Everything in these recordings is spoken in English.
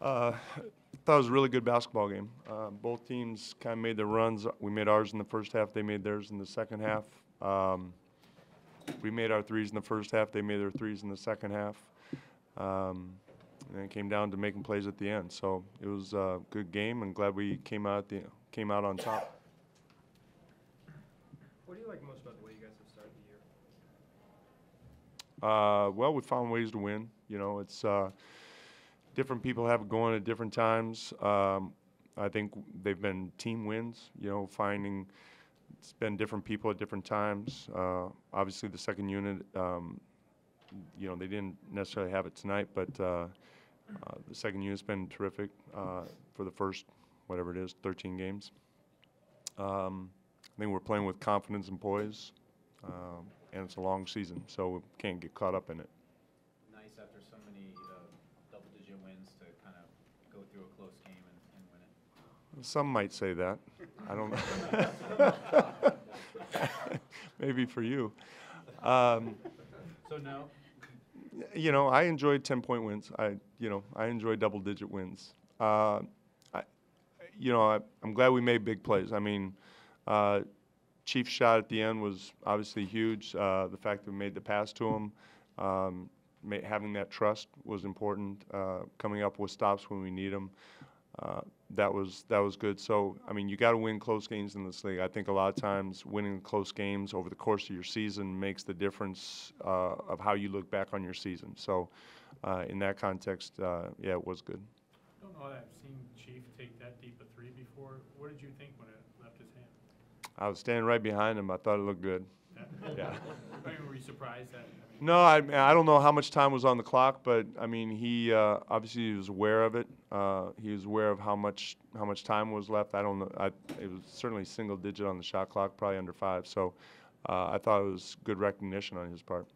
Thought it was a really good basketball game. Both teams kind of made their runs. We made ours in the first half. They made theirs in the second half. We made our threes in the first half. They made their threes in the second half. And it came down to making plays at the end. So it was a good game, and glad we came out on top. What do you like most about the way you guys have started the year? Well, we found ways to win. You know, it's different people have it going at different times. I think they've been team wins. You know, it's been different people at different times. Obviously, the second unit, you know, they didn't necessarily have it tonight, but the second unit's been terrific for the first, whatever it is, 13 games. I think we're playing with confidence and poise, and it's a long season, so we can't get caught up in it. Nice after so many double-digit wins to kind of go through a close game and win it. Some might say that. I don't know. Maybe for you. So no? You know, I enjoyed 10-point wins. I enjoy double-digit wins. I'm glad we made big plays. I mean, Chief's shot at the end was obviously huge. The fact that we made the pass to him, having that trust was important. Coming up with stops when we need them, that was good. So, I mean, you got to win close games in this league. I think a lot of times winning close games over the course of your season makes the difference of how you look back on your season. So, in that context, yeah, it was good. I don't know that I've seen Chief take that deep a three before. What did you think when it left his hand? I was standing right behind him. I thought it looked good. Yeah. I mean, were you surprised that? No, I don't know how much time was on the clock, but I mean, he obviously was aware of it. He was aware of how much time was left. I don't know. It was certainly single digit on the shot clock, probably under 5. So I thought it was good recognition on his part.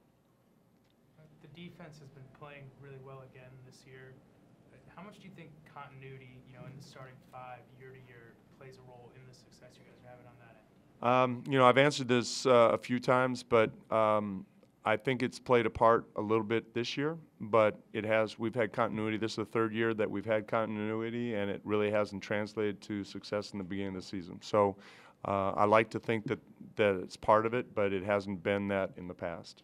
The defense has been playing really well again this year. How much do you think continuity, you know, in the starting 5 year to year plays a role in the success you guys are having on that end? You know, I've answered this a few times, but I think it's played a part a little bit this year, but we've had continuity. This is the 3rd year that we've had continuity, and it really hasn't translated to success in the beginning of the season. So I like to think that it's part of it, but it hasn't been that in the past.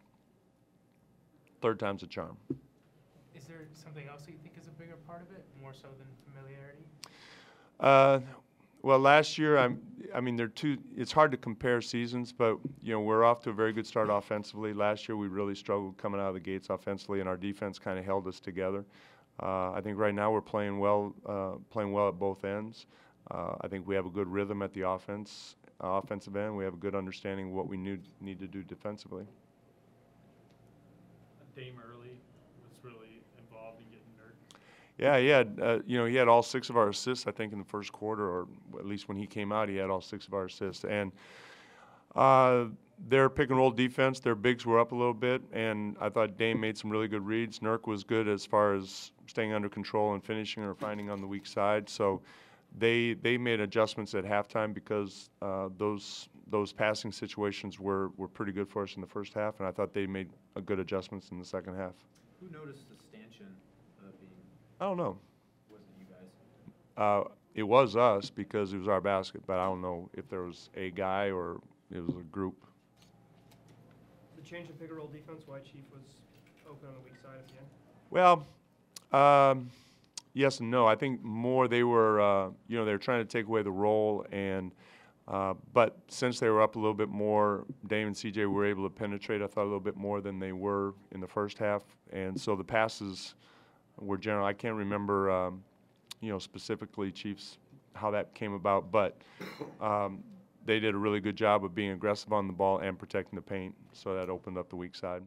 3rd time's a charm. Is there something else that you think is a bigger part of it, more so than familiarity? Well, last year, I mean, it's hard to compare seasons, but, you know, we're off to a very good start offensively. Last year, we really struggled coming out of the gates offensively, and our defense kind of held us together. I think right now we're playing well at both ends. I think we have a good rhythm at the offensive end. We have a good understanding of what we need to do defensively. Dame early was really involved in getting Nurk. Yeah, he had all 6 of our assists, I think, in the first quarter, or at least when he came out, he had all 6 of our assists. And their pick-and-roll defense, their bigs were up a little bit, and I thought Dame made some really good reads. Nurk was good as far as staying under control and finishing or finding on the weak side. So they made adjustments at halftime because those passing situations were pretty good for us in the first half, and I thought they made good adjustments in the second half. Who noticed the stanchion being? I don't know. Wasn't you guys? It was us because it was our basket, but I don't know if there was a guy or it was a group. The change in pick-and-roll defense, why Chief was open on the weak side at the end? Well, yes and no. I think more they were, they were trying to take away the roll, and but since they were up a little bit more, Dame and CJ were able to penetrate, I thought, a little bit more than they were in the first half, and so the passes were general. I can't remember, specifically Chiefs how that came about, but they did a really good job of being aggressive on the ball and protecting the paint, so that opened up the weak side.